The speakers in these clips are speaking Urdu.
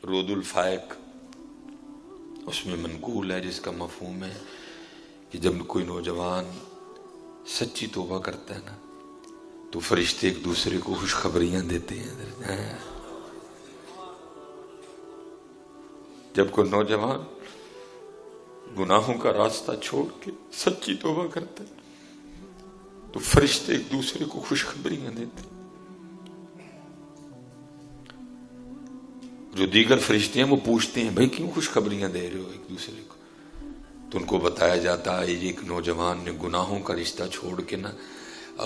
رود الفائق اس میں منقول ہے، جس کا مفہوم ہے کہ جب کوئی نوجوان سچی توبہ کرتا ہے نا تو فرشتے ایک دوسرے کو خوشخبریاں دیتے ہیں۔ جب کوئی نوجوان گناہوں کا راستہ چھوڑ کے سچی توبہ کرتا ہے تو فرشتے ایک دوسرے کو خوشخبریاں دیتے ہیں۔ جو دیگر فرشتے ہیں وہ پوچھتے ہیں بھائی کیوں خوشخبریاں دے رہے ہو ایک دوسرے کو؟ تو ان کو بتایا جاتا ہے ایک نوجوان نے گناہوں کا رشتہ چھوڑ کے نا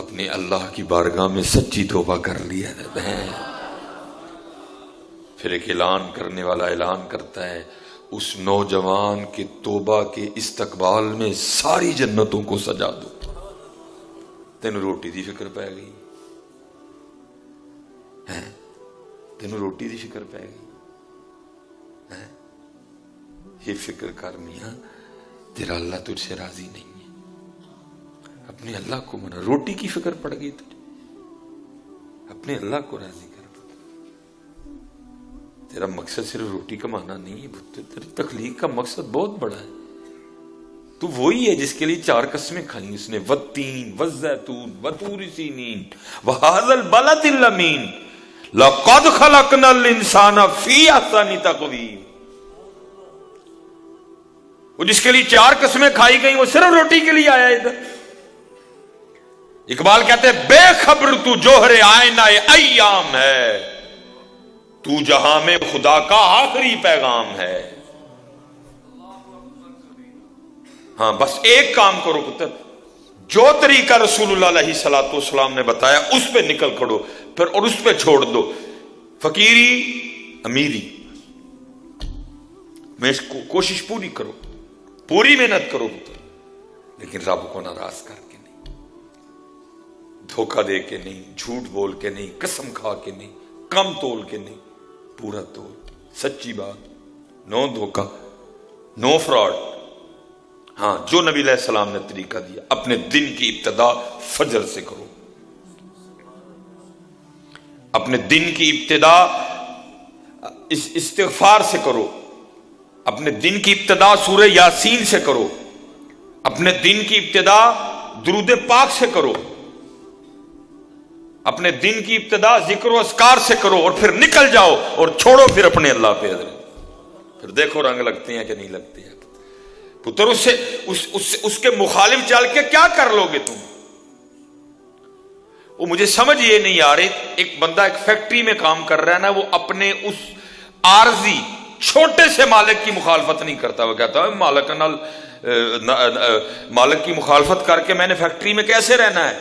اپنے اللہ کی بارگاہ میں سچی توبہ کر لیا ہے۔ پھر ایک اعلان کرنے والا اعلان کرتا ہے اس نوجوان کے توبہ کے استقبال میں ساری جنتوں کو سجا دو۔ تینوں روٹی دی فکر پہ گئی، تینوں روٹی دی فکر پہ گئی، یہ فکر کر میاں تیرا اللہ تجھ سے راضی نہیں ہے۔ اپنے اللہ کو منا، روٹی کی فکر پڑ گئی تجھے، اپنے اللہ کو راضی کر۔ تیرا مقصد صرف روٹی کمانا نہیں ہے، تیری تخلیق کا مقصد بہت بڑا ہے۔ تو وہی ہے جس کے لیے 4 قسمیں کھائیں اس نے، والتین والزیتون وطور سینین وہذا البلد الامین لقد خلقنا الانسان فی احسن تقویم۔ وہ جس کے لیے 4 قسمیں کھائی گئی وہ صرف روٹی کے لیے آیا ادھر۔ اقبال کہتے ہیں بے خبر تو جوہر آئینہ ایام ہے، تو جہاں میں خدا کا آخری پیغام ہے۔ ہاں بس ایک کام کرو پتر، جو طریقہ رسول اللہ علیہ الصلوۃ والسلام نے بتایا اس پہ نکل کھڑو پھر، اور اس پہ چھوڑ دو فقیری امیری میں کوشش پوری کرو، پوری محنت کرو پتر، لیکن رب کو ناراض کر کے نہیں، دھوکہ دے کے نہیں، جھوٹ بول کے نہیں، قسم کھا کے نہیں، کم تول کے نہیں، پورا تول، سچی بات، نو دھوکہ، نو فراڈ۔ ہاں جو نبی علیہ السلام نے طریقہ دیا، اپنے دن کی ابتدا فجر سے کرو، اپنے دن کی ابتدا استغفار سے کرو، اپنے دن کی ابتدا سورہ یاسین سے کرو، اپنے دن کی ابتدا درود پاک سے کرو، اپنے دن کی ابتدا ذکر و اذکار سے کرو، اور پھر نکل جاؤ اور چھوڑو پھر اپنے اللہ پہ حضرت، پھر دیکھو رنگ لگتے ہیں کہ نہیں لگتے ہیں پتر۔ اس کے مخالف چل کے کیا کر لو گے تم؟ وہ مجھے سمجھ یہ نہیں آ رہی، ایک بندہ ایک فیکٹری میں کام کر رہا ہے نا، وہ اپنے اس عارضی چھوٹے سے مالک کی مخالفت نہیں کرتا، وہ کہتا ہے مالک کی مخالفت کر کے میں نے فیکٹری میں کیسے رہنا ہے؟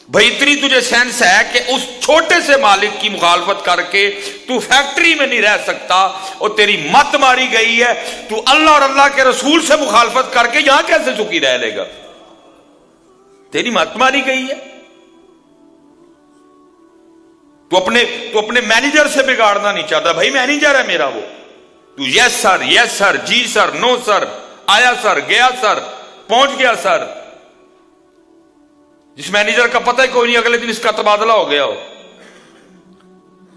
بھائی اتنی تجھے سینس ہے کہ اس چھوٹے سے مالک کی مخالفت کر کے تو فیکٹری میں نہیں رہ سکتا، اور تیری مت ماری گئی ہے تو اللہ اور اللہ کے رسول سے مخالفت کر کے یہاں کیسے سکھی رہ لے گا؟ تیری مت ماری گئی ہے۔ تو اپنے مینیجر سے بگاڑنا نہیں چاہتا، بھائی مینیجر ہے میرا وہ، تو یس سر جی سر نو سر، آیا سر گیا سر، پہنچ گیا سر۔ جس مینیجر کا پتہ ہی کوئی نہیں اگلے دن اس کا تبادلہ ہو گیا ہو،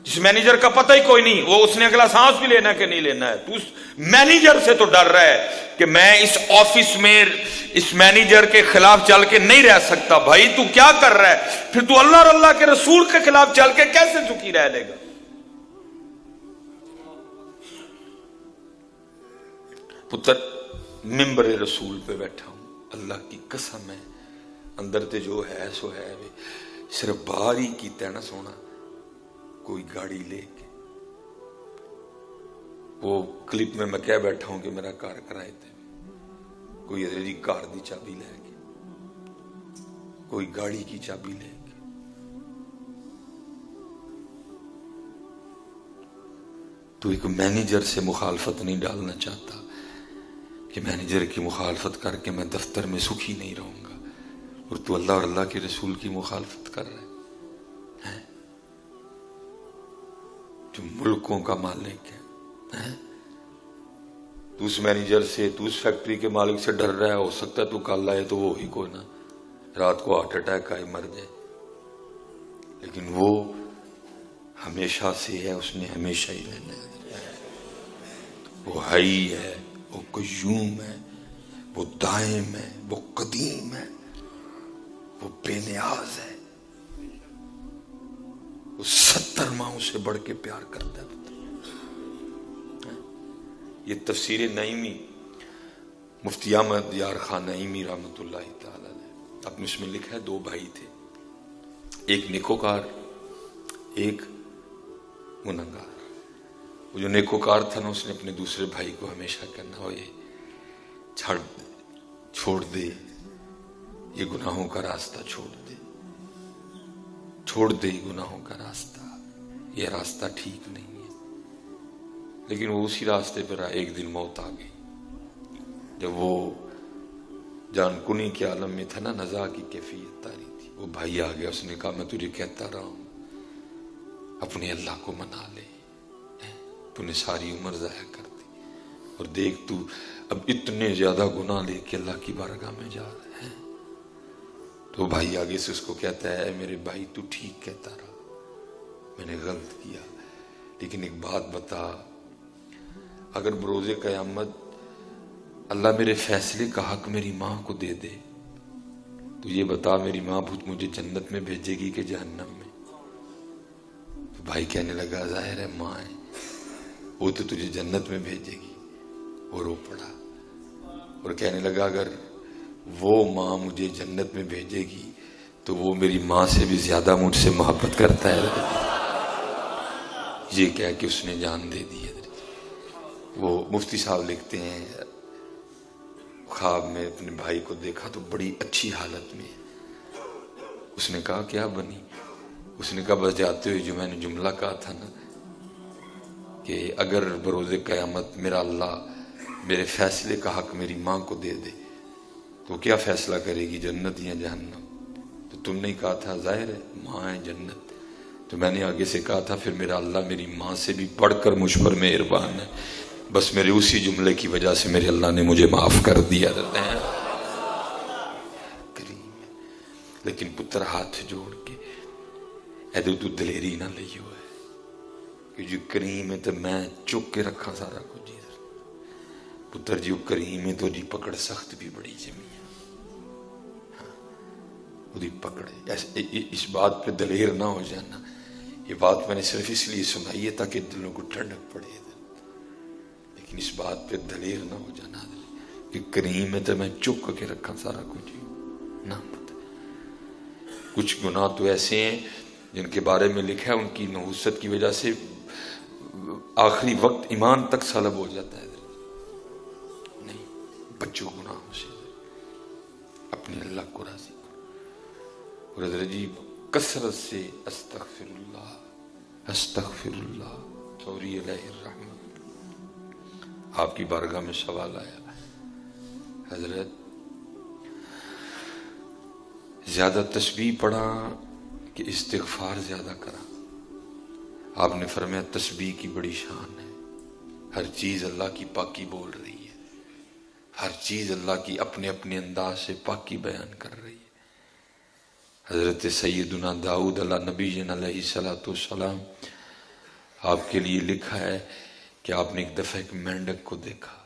جس مینیجر کا پتہ ہی کوئی نہیں وہ اس نے اگلا سانس بھی لینا کہ نہیں لینا ہے، تو اس مینیجر سے تو ڈر رہا ہے کہ میں اس آفس میں اس مینیجر کے خلاف چل کے نہیں رہ سکتا۔ بھائی تو کیا کر رہا ہے؟ پھر تو اللہ اور اللہ کے رسول کے خلاف چل کے کیسے سکھی رہ لے گا؟ پتر ممبر رسول پہ بیٹھا ہوں، اللہ کی قسم ہے اندر تے جو ہے سو ہے، صرف باہر ہی کیتا ہے نا سونا۔ کوئی گاڑی لے کے وہ کلپ میں کہہ بیٹھا ہوں کہ میرا کار کرائے تھے، کوئی جی کار دی چابی لے کے، کوئی گاڑی کی چابی لے کے، تو ایک مینیجر سے مخالفت نہیں ڈالنا چاہتا کہ مینیجر کی مخالفت کر کے میں دفتر میں سکھی نہیں رہوں گا، اور تو اللہ اور اللہ کے رسول کی مخالفت کر رہا ہے جو ملکوں کا مالک ہے۔ تو اس مینیجر سے، تو اس فیکٹری کے مالک سے ڈر رہا ہے، ہو سکتا ہے تو کل آئے تو وہ ہی کوئی نہ رات کو ہارٹ اٹیک آئے مر جائے، لیکن وہ ہمیشہ سے ہے، اس نے ہمیشہ ہی رہنا ہے۔ وہ حی ہے، وہ قیوم ہے، وہ دائم ہے، وہ قدیم ہے، وہ بے نیاز ہے، وہ 70 ماہوں سے بڑھ کے پیار کرتا ہے۔ یہ تفسیر نعیمی مفتی احمد یار خان نعیمی رحمۃ اللہ تعالی علیہ، اپنے اس میں لکھا ہے 2 بھائی تھے، ایک نیکوکار ایک گنہگار۔ وہ جو نیکوکار تھا نا، اس نے اپنے دوسرے بھائی کو ہمیشہ کہنا ہو یہ چھوڑ دے، یہ گناہوں کا راستہ چھوڑ دے، چھوڑ دے گناہوں کا راستہ، یہ راستہ ٹھیک نہیں ہے۔ لیکن وہ اسی راستے پر ایک دن موت آ گئی۔ جب وہ جان کنی کے عالم میں تھا نا، نزا کی کیفیت تاری تھی، وہ بھائی آ گیا، اس نے کہا میں تجھے کہتا رہا ہوں اپنے اللہ کو منا لے، تو نے ساری عمر ضائع کر دی، اور دیکھ تو اب اتنے زیادہ گناہ لے کے اللہ کی بارگاہ میں جا رہے ہیں۔ تو بھائی آگے سے اس کو کہتا ہے، میرے بھائی تو ٹھیک کہتا رہا، میں نے غلط کیا، لیکن ایک بات بتا، اگر بروز قیامت اللہ میرے فیصلے کا حق میری ماں کو دے دے تو یہ بتا میری ماں مجھے جنت میں بھیجے گی کہ جہنم میں؟ تو بھائی کہنے لگا ظاہر ہے ماں ہے، وہ تو تجھے جنت میں بھیجے گی۔ وہ رو پڑا اور کہنے لگا اگر وہ ماں مجھے جنت میں بھیجے گی تو وہ میری ماں سے بھی زیادہ مجھ سے محبت کرتا ہے۔ یہ کہہ کے اس نے جان دے دی ہے۔ وہ مفتی صاحب لکھتے ہیں، خواب میں اپنے بھائی کو دیکھا تو بڑی اچھی حالت میں، اس نے کہا کیا بنی؟ اس نے کہا بس جاتے ہوئے جو میں نے جملہ کہا تھا نا کہ اگر بروز قیامت میرا اللہ میرے فیصلے کا حق میری ماں کو دے دے تو کیا فیصلہ کرے گی، جنت یا جہنم؟ تو تم نے کہا تھا ظاہر ہے ماں ہے جنت، تو میں نے آگے سے کہا تھا پھر میرا اللہ میری ماں سے بھی بڑھ کر مجھ پر مہربان ہے، بس میرے اسی جملے کی وجہ سے میرے اللہ نے مجھے معاف کر دیا۔ کریم ہے، لیکن پتر ہاتھ جوڑ کے ایدو تو دلیری نہ لئیو ہے کہ جو کریم ہے تو میں چک کے رکھا سارا کچھ۔ پتر جی کریم ہے تو جی پکڑ سخت بھی بڑی جمی ہے، وہ پکڑ اس بات پہ دلیر نہ ہو جانا۔ یہ بات میں نے صرف اس لیے سنائی ہے تاکہ دلوں کو ٹھنڈک پڑے، لیکن اس بات پہ دلیر نہ ہو جانا کہ کریم ہے تو میں چک کے رکھا سارا کچھ نہ پتہ۔ کچھ گناہ تو ایسے ہیں جن کے بارے میں لکھا ہے ان کی نحوست کی وجہ سے آخری وقت ایمان تک سلب ہو جاتا ہے۔ نہیں، بچوں گناہوں سے اپنے اللہ کو راضی کرو، اور حضرت جی کثرت سے استغفر اللہ استغفر اللہ سوری علیہ الرحمت۔ آپ کی بارگاہ میں سوال آیا، حضرت زیادہ تسبیح پڑھا کہ استغفار زیادہ کرا؟ آپ نے فرمایا تسبیح کی بڑی شان ہے، ہر چیز اللہ کی پاکی بول رہی ہے، ہر چیز اللہ کی اپنے اپنے انداز سے پاکی بیان کر رہی ہے۔ حضرت سیدنا داؤد علیہ نبی علیہ السلام، آپ کے لیے لکھا ہے کہ آپ نے ایک دفعہ ایک مینڈک کو دیکھا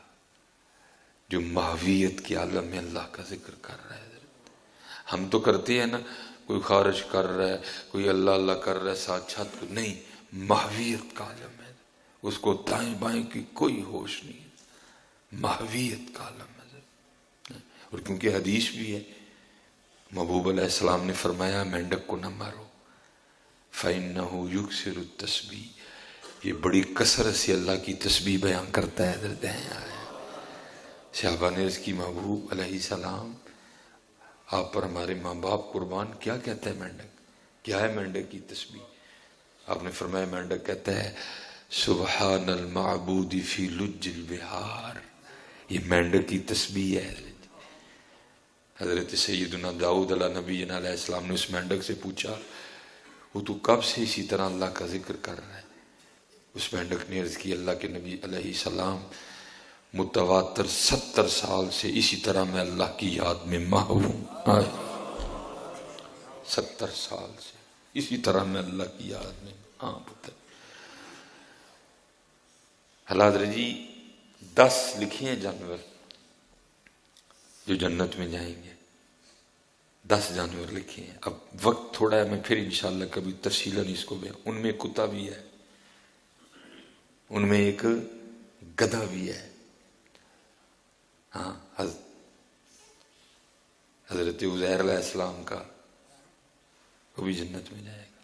جو ماہویت کے عالم میں اللہ کا ذکر کر رہا ہے۔ ہم تو کرتے ہیں نا، کوئی خارج کر رہا ہے، کوئی اللہ اللہ کر رہا ہے ساتھ چھت کو، نہیں، ماہویت کا عالم ہے، اس کو دائیں بائیں کی کوئی ہوش نہیں، ماہویت کا عالم ہے۔ اور کیونکہ حدیث بھی ہے، محبوب علیہ السلام نے فرمایا مینڈک کو نہ مارو، فَإِنَّهُ يُكْسِرُ التَّسْبِيحَ، یہ بڑی کثرت سے اللہ کی تسبیح بیان کرتا ہے۔ صحابہ نے عرض کی محبوب علیہ السلام آپ پر ہمارے ماں باپ قربان، کیا کہتا ہے مینڈک؟ کیا ہے مینڈک کی تسبیح؟ آپ نے فرمایا مینڈک کہتا ہے سبحان المعبود فی لج البحار، یہ مینڈک کی تسبیح ہے۔ حضرت سیدنا داؤد علیہ نبی علیہ السلام نے اس مینڈک سے پوچھا وہ تو کب سے اسی طرح اللہ کا ذکر کر رہا ہے؟ اس مینڈک نے عرض کی اللہ کے نبی علیہ السلام متواتر 70 سال سے اسی طرح میں اللہ کی یاد میں محو ہوں، 70 سال سے اسی طرح میں اللہ کی یاد میں۔ ہاں پتر حضرت جی 10 لکھے ہیں جانور جو جنت میں جائیں گے، 10 جانور لکھے ہیں۔ اب وقت تھوڑا ہے، میں پھر انشاءاللہ کبھی تفصیلاً اس کو بھی، ان میں کتا بھی ہے، ان میں ایک گدھا بھی ہے، ہاں حضرت عزیر علیہ السلام کا، وہ بھی جنت میں جائے گا۔